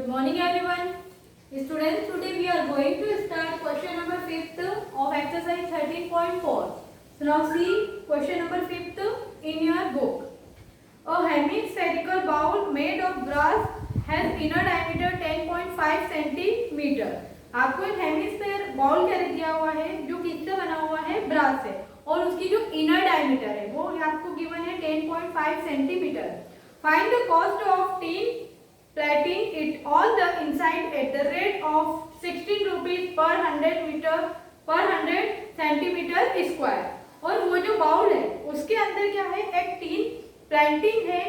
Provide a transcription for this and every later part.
Good morning everyone. Students, today we are going to start question number 5th of exercise 13.4. So now see question number 5th in your book. A hemispherical bowl made of brass has inner diameter 10.5 centimeter. आपको एक hemisphere bowl क्या दिया हुआ है जो किससे बना हुआ है, ब्रास से, और उसकी जो इनर डायमीटर है वो आपको गिवन है 10.5 centimetre. Find the cost of tin plating it on the inside at the rate of 16 rupees per 100 centimeter square. और वो जो बाउल है उसके अंदर क्या है, एक टीन प्लांटिंग है,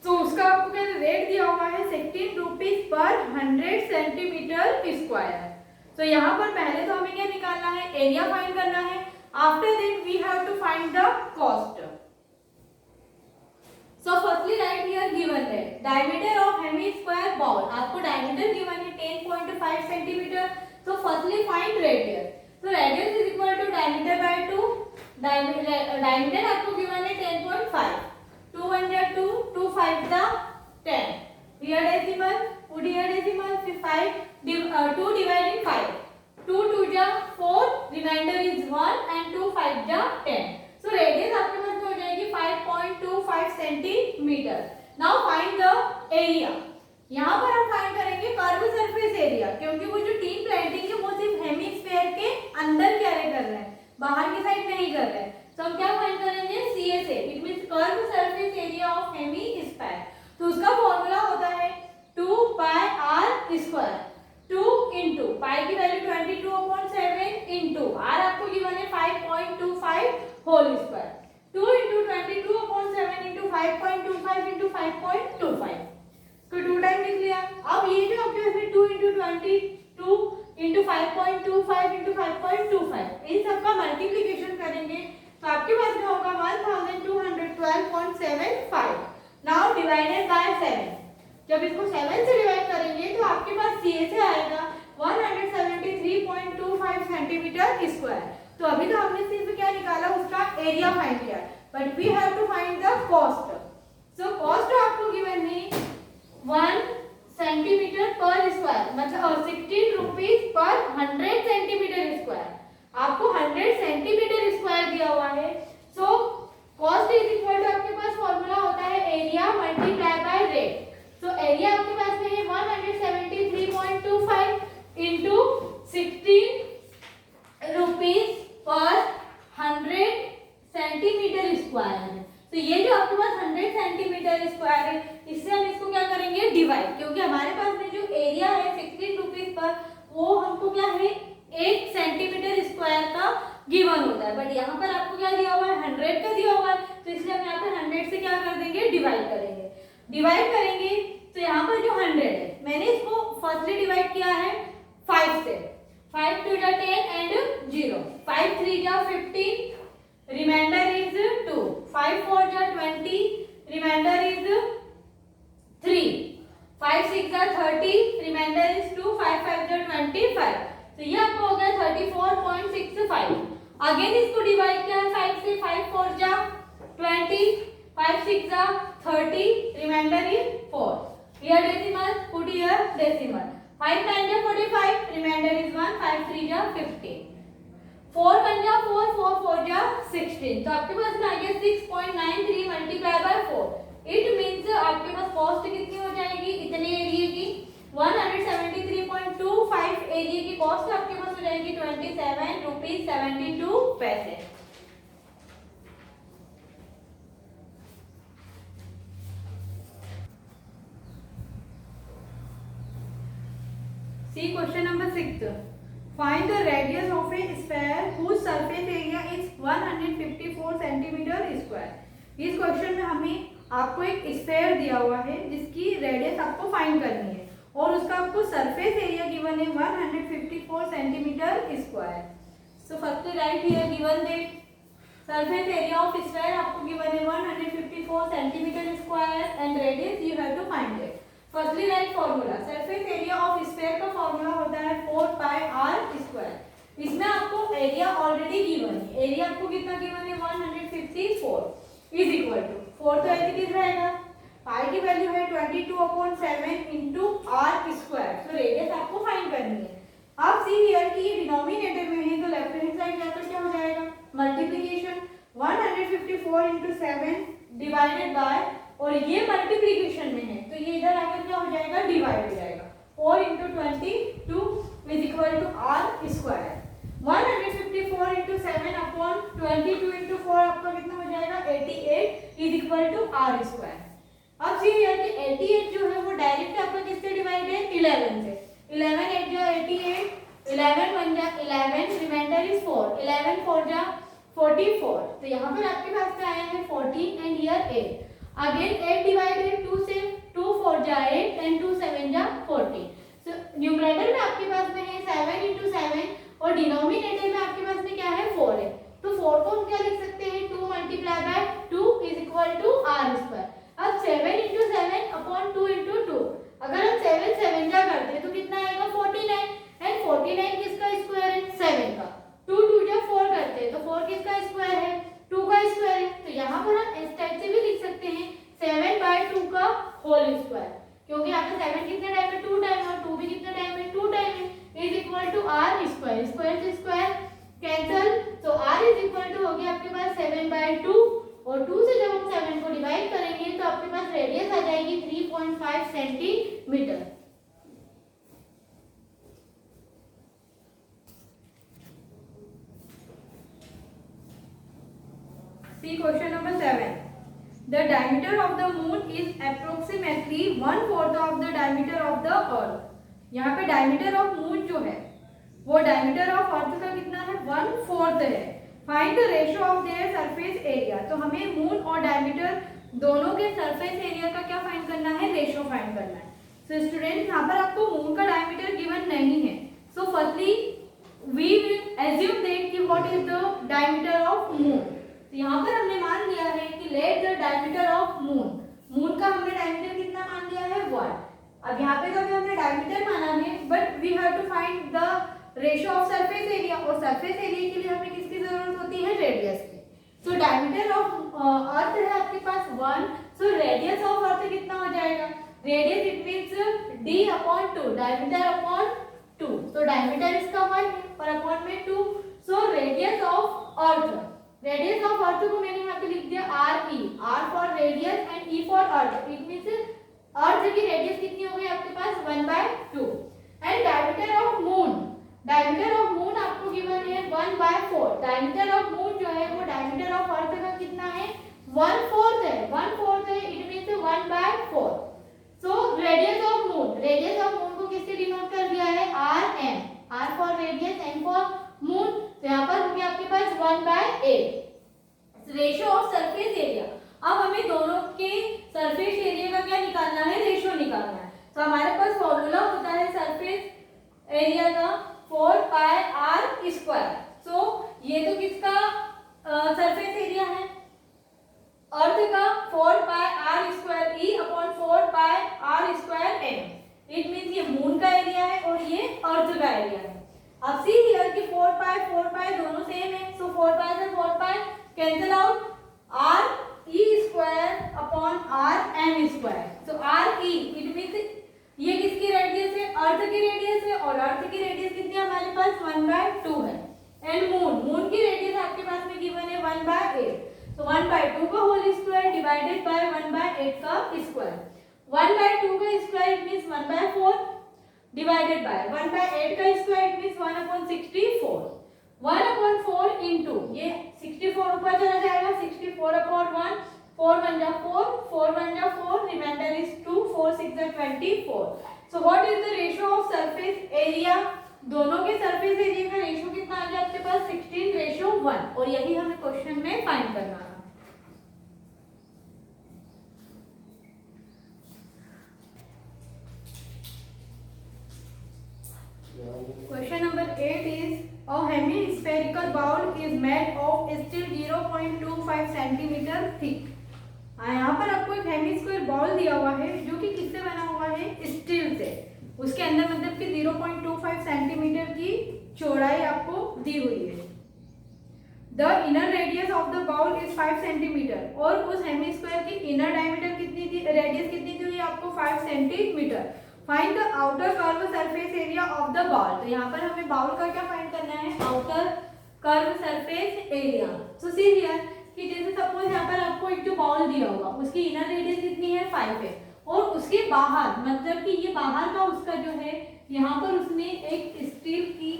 तो उसका आपको क्या रेट दिया हुआ है 16 रुपीज पर 100 सेंटीमीटर स्क्वायर. तो यहाँ पर पहले तो हमें क्या निकालना है, एरिया फाइंड करना है. After that we have to find the cost. So firstly write here given है diameter of hemisquare bowl. आपको diameter given है 10.5 centimeter. So firstly find radius. So radius is equal to diameter by 2. Diameter आपको given है 10.5. 2 1 जा 2, 2 5 जा 10. Here decimal, put here decimal. 5 2 dividing 5. 2 2 जा 4. Remainder is 1 and 2 5 जा 10. So radius आपके पास हो जाएगी 5.25 centimetre. Now find the area. यहाँ पर हम फाइंड करेंगे कर्व सरफेस एरिया, क्योंकि वो जो टीन प्लांटिंग है वो सिर्फ हेमिस्फेयर के अंदर कैरे कर रहे हैं, बाहर की साइड नहीं कर रहे हैं. तो हम क्या फाइंड करेंगे, CSA, it means curve surface area of hemisphere. तो उसका फॉर्मूला होता है 2 pi r square. 2 into pi की वैल्यू 22/7 इंटू r आपको गिवन है 5.25 whole square. 2 into 22/7 into 5.25 into 5.25 को 2 टाइम लिख लिया. अब ये जो आपके पास में 2 इंटू 22 इंटू 5.25 इंटू 5.25 इन सबका मल्टीप्लीकेशन करेंगे तो आपके पास में होगा 1212.75. Now divided by 7. जब इसको 7 से डिवाइड करेंगे तो आपके पास CSA आएगा 173.25 सेंटीमीटर स्क्वायर. तो अभी तो हमने सिर्फ क्या निकाला, उसका एरिया फाइंड किया, but we have to find the cost. So cost आपको गिवन है 1 सेंटीमीटर पर स्क्वायर, मतलब 16 रुपीज पर 100 सेंटीमीटर स्क्वायर. आपको 100 सेंटीमीटर स्क्वायर दिया हुआ है. So cost is equal to आपके पास फॉर्मूला होता है area multiply by rate. So area आपके पास में है 173.25 into 16 rupees per 100 centimetre square. तो ये जो आपके पास 100 सेंटीमीटर स्क्वायर है, इससे हम इसको क्या करेंगे, डिवाइड, क्योंकि हमारे पास में जो एरिया है 16 रुपीज पर वो हमको क्या है 1 सेंटीमीटर स्क्वायर का गिवन होता है, बट यहाँ पर आपको क्या दिया हुआ है 100 का दिया हुआ है. तो इसलिए हम यहाँ पर 100 से क्या कर देंगे, डिवाइड करेंगे. डिवाइड करेंगे तो यहाँ पर जो 100 है, मैंने इसको फर्स्टली डिवाइड किया है 5 से. 5 2 जा 10 एंड 0. 5 3 जा 15, रिमाइंडर इज 2. 5 4 जा 20, रिमाइंडर इज 3. 5 6 जा 30, रिमाइंडर इज 2. 5 5 जा 25. तो ये आपको हो गया 34.65. अगेन इसको डिवाइड किया है 5 से. 5 4 जा 20, 5 6 जा 30, reminder is 4. Here decimal, put here decimal. 5 9 जा 45, remainder is 1. 5 3 जा 15. 4 1 जा 4, 4 4 जा 16. तो आपके पास में आ गया 6.93 मल्टीप्लाई बाय 4. इट मींस आपके पास कॉस्ट कितनी हो जाएगी, इतने एरिया की 173.25 एरिया की कॉस्ट आपके पास हो जाएगी 27 रुपीज 72 पैसे. See question number 6. Find the radius of a sphere whose surface area is 154 centimeter square. इस क्वेश्चन में हमें आपको एक स्फेयर दिया हुआ है जिसकी रेडियस आपको फाइंड करनी है और उसका आपको सरफेस एरिया गिवन है 154 centimetre square. So first write here given that surface area of sphere आपको गिवन है 154 centimetre square and radius you have to find it. Firstly write formula. Surface area of sphere का formula होता है 4 pi r square. इसमें आपको area already given है. Area आपको कितना गिवन है 154 इज इक्वल टू 4 तो ऐसे किस रहेगा पाई की वैल्यू है 22/7 इंटू आर स्क्वायर। तो रेडियस आपको फाइंड करनी है। अब सी हियर की ये डिनोमिनेटर में है तो लेफ्ट हैंड साइड जाकर क्या हो जाएगा, मल्टीप्लीकेशन 154 इंटू 7 डिवाइडेड बाय, और ये मल्टीप्लीकेशन में है तो ये इधर आकर क्या हो जाएगा, डिवाइड हो जाएगा। 4 into 22 is equal to R square. 154 into 7 upon 22 into 4 आपका कितना हो जाएगा, 88 is equal to R square. अब सी हियर कि 88 जो है वो डायरेक्ट आपका किससे डिवाइड है, 11 से। 11 8 जा 88, 11 1 जा 11, रिमाइंडर इज 4, 11 4 जा 44। तो यहाँ पर आपके पास क्या आया है 14 एंड हियर 8। अगेन 8 डिवाइडेड 2 से, 2 4 जा 8 एंड 2 7 जा 14। सो न्यूमरेटर में आपके पास में है 7 इंटू 7 और डिनोमिनेटर में आपके पास में क्या है 4 है। तो 4 को हम क्या लिख सकते हैं, 2 multiply by 2 is equal to R square. अब 7 इंटू 7 अपॉन 2 इंटू 2, अगर हम 7 7 जा करते हैं तो कितना आएगा 49, एंड 49 किसका स्क्वायर है, 7 का। 2 2 जा 4 करते हैं तो 4 किसका स्क्वायर है, 2 का स्क्वायर है। तो यहाँ पर हम इस टाइप से भी लिख सकते हैं 7/2 का होल स्क्वायर, क्योंकि यहाँ पे 7 कितने टाइम है, 2 टाइम, और 2 भी कितने टाइम है, 2 टाइम है, is equal to R square. Square से स्क्वायर कैंसल, तो आर इज इक्वल टू हो गया आपके पास 7/2, और 2 से जब हम 7 को डिवाइड करेंगे तो आपके पास रेडियस आ जाएगी 3.5 centimetre. See question number 7. The diameter of the moon is approximately 1/4 of the diameter of the earth. यहाँ पे diameter of moon जो है वो diameter of earth का कितना है, 1/4 है। Find the ratio of their surface area. तो हमें moon और diameter दोनों के surface area का क्या फाइंड करना है, रेशियो फाइंड करना है। So स्टूडेंट यहाँ पर आपको moon का diameter given नहीं है। So firstly we will assume that कि what is the diameter of moon. तो यहाँ पर हमने मान लिया है कि let the diameter of moon, moon का हमने डायमीटर कितना मान लिया है 1। अब यहाँ पे तो हमने डायमीटर माना है, but we have to find the ratio of surface area, और सरफेस एरिया के लिए हमें किसकी जरूरत होती है, रेडियस की। सो डायमीटर ऑफ अर्थ है आपके पास 1, सो रेडियस ऑफ अर्थ कितना हो जाएगा, radius it means d/2, diameter upon 2। So diameter इसका 1 है और अपॉन में 2, so radius of earth, radius of earth को मैंने यहाँ पे लिख दिया RE, R for radius and E for earth. It means earth की रेडियस कितनी हो गई आपके पास 1/2। And diameter of moon, diameter of moon आपको गिवन है 1/4। डायमीटर ऑफ मून जो है वो डायमीटर ऑफ अर्थ का कितना है, 1/4 है, 1/4 है, it means 1/4। So radius of moon, radius of moon को किससे डिनोट कर दिया है, RM, R for radius, M for moon. तो यहाँ पर हो गया आपके पास 1/8। रेशियो ऑफ सरफेस एरिया, अब हमें दोनों के सरफेस एरिया का क्या निकालना है, रेशियो निकालना है। तो हमारे पास फॉर्मूला होता है सरफेस एरिया का 4πr²। सो ये तो किसका सरफेस एरिया है, अर्थ का 4πr² E/4πr²M। इट मींस ये मून का एरिया है और ये अर्थ का एरिया है। अब सी हियर कि 4π दोनों सेम है, सो 4π से 4π cancel out, RE²/RM²। So RE it means ये किसकी रेडियस है, अर्थ की रेडियस है, और अर्थ की रेडियस कितनी है हमारे पास 1/2 है। एंड मून, मून की रेडियस आपके पास में गिवन है 1/8। तो 1/2 का होल स्क्वायर डिवाइडेड बाय 1/8 का स्क्वायर। 1/2 का square it means 1/4 divided by 1/8 का स्क्वायर इट मींस 1/64। 1/4 इंटू ये 64 ऊपर चला जाएगा, 64/1, 4 1 जा 4, 4 1 जा 4, रिमाइंडर इज 2, 4 6 जा 24। So what is the ratio of surface area, दोनों के सरफेस एरिया का रेशियो कितना आ गया आपके पास 16:1, और यही हमें क्वेश्चन में फाइंड करना है। Question number 8 is a hemispherical bowl is made of steel 0.25 cm thick. यहाँ पर आपको एक हेमिस्फीयर बॉल दिया हुआ है जो कि किससे बना हुआ है, स्टील से। उसके अंदर मतलब कि 0.25 सेंटीमीटर की चौड़ाई आपको दी हुई है। The inner radius of the bowl is 5 centimetre, और उस हेमिस्फीयर की इनर डायमीटर कितनी थी, रेडियस आपको 5 centimetre. Find the outer curve surface area of the ball. तो यहाँ पर हमें बाउल का क्या फाइंड करना है, outer curve surface area. So see here कि जैसे सपोज यहाँ पर आपको एक जो बॉल दिया होगा उसकी इनर रेडियस कितनी है 5 है, और उसके बाहर मतलब कि ये बाहर का उसका जो है यहाँ पर उसने एक स्टील की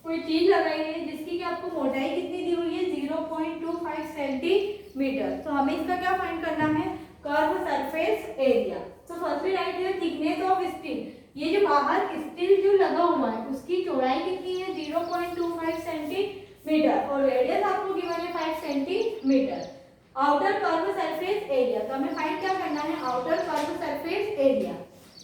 कोई चीज लगाई है जिसकी कि आपको मोटाई कितनी दी हुई है 0.25 सेंटीमीटर। तो हमें इसका क्या फाइंड करना है, कर्व सरफेस एरिया। तो firstly write here thickness of steel, ये जो बाहर स्टील जो लगा हुआ है उसकी चौड़ाई कितनी है 0.25 सेंटीमीटर और रेडियस आपको गिवन है 5 centimetre. Outer curve surface area, तो हमें फाइंड क्या करना है, आउटर कर्व सरफेस एरिया।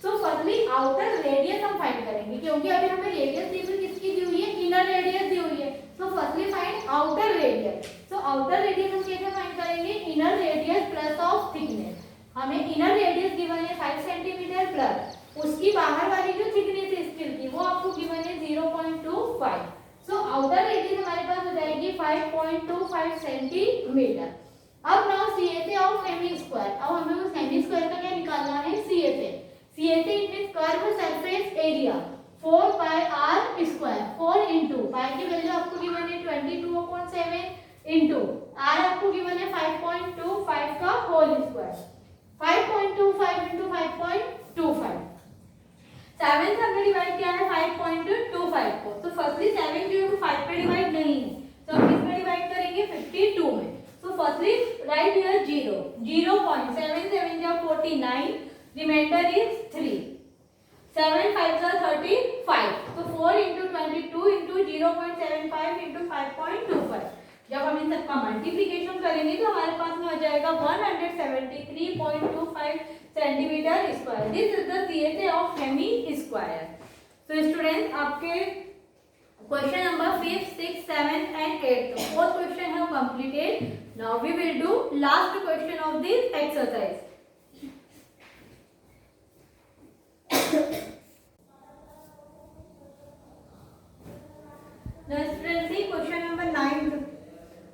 तो फर्स्टली आउटर रेडियस हम फाइंड करेंगे क्योंकि अभी हमें रेडियस दी हुई किसकी दी हुई है, इनर रेडियस दी हुई है। तो फर्स्टली फाइंड आउटर रेडियस। तो आउटर रेडियस हम कैसे फाइंड करेंगे, inner radius plus of thickness. हमें इनर रेडियस गिवन है 5 सेंटीमीटर प्लस उसकी बाहर वाली जो थिकनेस है स्टील की वो आपको गिवन है 0.25। सो आउटर रेडियस हमारे पास हो जाएगी 5.25 सेंटीमीटर। अब now CSA of semi square. अब हमें उस सेमी स्क्वायर का क्या निकालना है, CSA। CSA it means curve surface area 4 pi r square. 4 into pi की वैल्यू आपको गिवन है 22/7 इंटू r आपको गिवन है 5.25 का होल स्क्वायर। 5.25 इंटू 5.25 7 से हमने डिवाइड किया है 5.25 को। तो फर्स्टली 7 जो है 5 पे डिवाइड नहीं है तो हम किस में डिवाइड करेंगे 52 में। तो firstly write here 0.77 49 reminder is 3 7 5 35। तो 4 इंटू 22 इंटू 0.75 इंटू 5.25 जब हम इन सबका मल्टीप्लीकेशन करेंगे तो हमारे पास में हो जाएगा 173.25 centimetre square. This is the CSA of semi square. तो स्टूडेंट्स आपके क्वेश्चन नंबर 5, 6, 7 and 8 तो 4th क्वेश्चन है completed. Now we will do last question of this exercise. Now students see question number 9.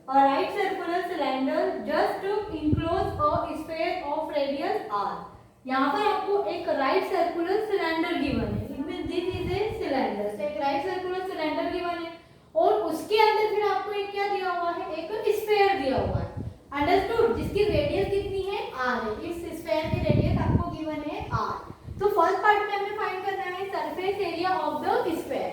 A right circular cylinder just enclose a sphere of radius r. यहाँ पर आपको एक right circular cylinder given है, it means this is a cylinder. तो एक right circular cylinder given है और उसके अंदर फिर आपको एक क्या दिया हुआ है, एक स्फीयर दिया हुआ है, अंडरस्टूड, जिसकी रेडियस कितनी है r है। इस स्फीयर की रेडियस आपको गिवन है r। तो फर्स्ट पार्ट में हमें फाइंड करना है surface area of the sphere.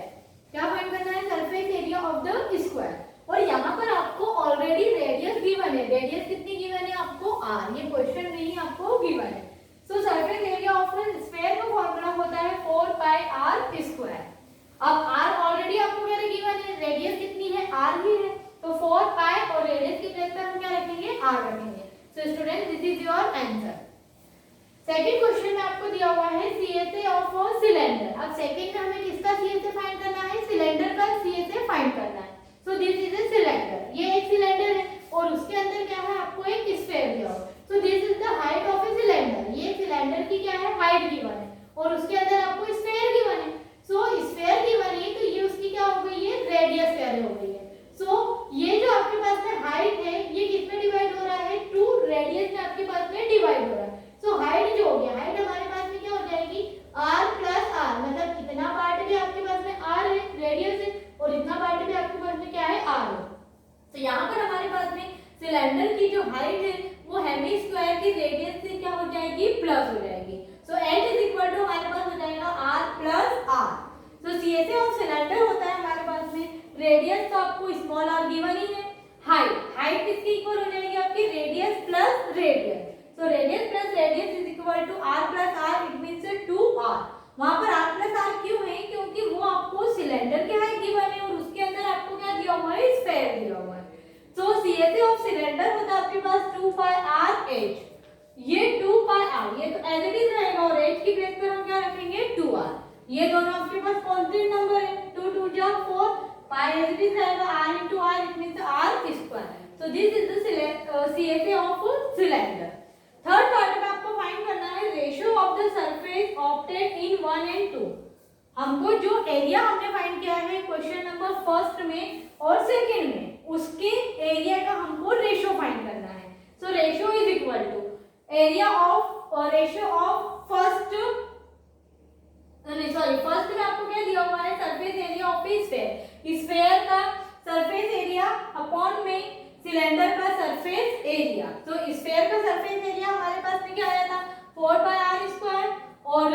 क्या फाइंड करना है, surface area of the square. और यहाँ पर आपको ऑलरेडी रेडियस गिवन है, रेडियस कितनी गिवन है आपको r, ये क्वेश्चन नहीं आपको गिवन है। सो surface area of the sphere का फॉर्मूला होता है 4 पाई r स्क्वायर। अब r ऑलरेडी आपको क्या गिवन है, रेडियस कितनी है r ही है, तो 4 पाई और रेडियस की प्लेस पे हम क्या रखेंगे, r रखेंगे। So student this is your answer. Second question में आपको दिया हुआ है CSA ऑफ अ सिलेंडर। अब सेकंड में हमें किसका CSA फाइंड करना है, सिलेंडर का CSA फाइंड करना है। So this is a cylinder, ये एक सिलेंडर है और उसके अंदर क्या है, आपको एक स्फीयर दिया हुआ। So this is the height of a cylinder, ये सिलेंडर की क्या है, हाइट गिवन है और उसके अंदर आपको स्फीयर गिवन है। सो स्फीयर गिवन है तो ये उसकी क्या हो गई है, रेडियस क्या हो गई है। सो ये जो आपके पास में हाइट है ये किस में डिवाइड हो रहा है, 2 रेडियस में आपके पास में डिवाइड हो रहा है। सो हाइट जो हो गया, हाइट हमारे पास में क्या हो जाएगी r प्लस r, मतलब इतना पार्ट भी आपके पास में r है, रेडियस है, और इतना पार्ट भी आपके पास में क्या है, r है। तो यहाँ पर हमारे पास में सिलेंडर की जो हाइट है वो हेमी स्क्वायर की रेडियस से क्या हो जाएगी, प्लस हो जाएगी। सो h इज इक्वल टू हमारे पास हो जाएगा r प्लस r। तो CSA ऑफ सिलेंडर होता है हमारे पास में, रेडियस तो आपको स्मॉल r गिवन ही है, हाइट किसकी इक्वल हो जाएगी आपकी, radius plus radius. So radius plus radius is equal to r plus r, it means 2r। वहाँ पर r plus r क्यों है, क्योंकि वो आपको सिलेंडर के हाइट गिवन है और उसके अंदर आपको क्या दिया हुआ है, स्फीयर दिया हुआ है। तो CSA ऑफ सिलेंडर होता है आपके पास 2 पाई r h। ये 2 पाई r ये तो एज इट इज रहेगा और h की प्लेस पर हम क्या रखेंगे 2r। ये दोनों आपके पास कांस्टेंट नंबर है, 2 2 जा 4, पाई एज इट इज रहेगा r into r, it means r square। So this is the CSA of cylinder। Third part में आपको फाइंड करना है ratio of the surface obtain in 1 and 2। हमको जो एरिया हमने फाइंड किया है क्वेश्चन नंबर फर्स्ट में और सेकंड में, उसके एरिया का हमको रेशियो फाइंड करना है। So ratio is equal to area of ratio of first में आपको क्या दिया हुआ है, surface area of sphere, sphere का सरफेस एरिया अपॉन में सिलेंडर का सरफेस एरिया। तो स्फीयर का सरफेस एरिया हमारे पास में क्या आया था 4πr² और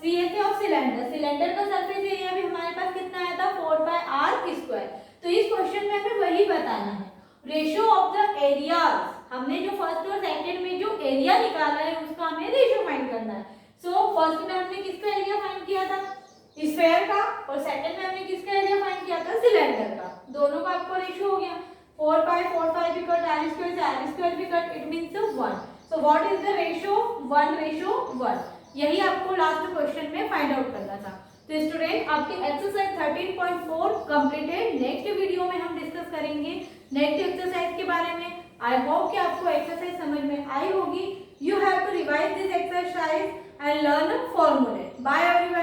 CSA ऑफ सिलेंडर का सरफेस एरिया भी हमारे पास कितना आया था 4πr²। तो इस क्वेश्चन में हमें वही बताना है, रेशियो ऑफ द एरियाज। हमने जो फर्स्ट और सेकंड में जो एरिया निकाला है उसका हमें रेशियो फाइंड करना है। सो फर्स्ट में हमने किसका एरिया फाइंड किया था, स्फीयर का, और सेकंड में हमने किसका एरिया फाइंड किया था, सिलेंडर का। दोनों का आपको रेशियो हो गया 4π भी कट, r² से r² भी cut, it means 1। So what is the ratio, 1:1। यही आपको लास्ट क्वेश्चन में फाइंड आउट करना था। तो स्टूडेंट आपकी एक्सरसाइज 13.4 कंप्लीटेड। नेक्स्ट वीडियो में हम डिस्कस करेंगे नेक्स्ट एक्सरसाइज के बारे में। आई होप कि आपको एक्सरसाइज समझ में आई होगी। You have to revise this exercise and learn a formula. Bye everyone.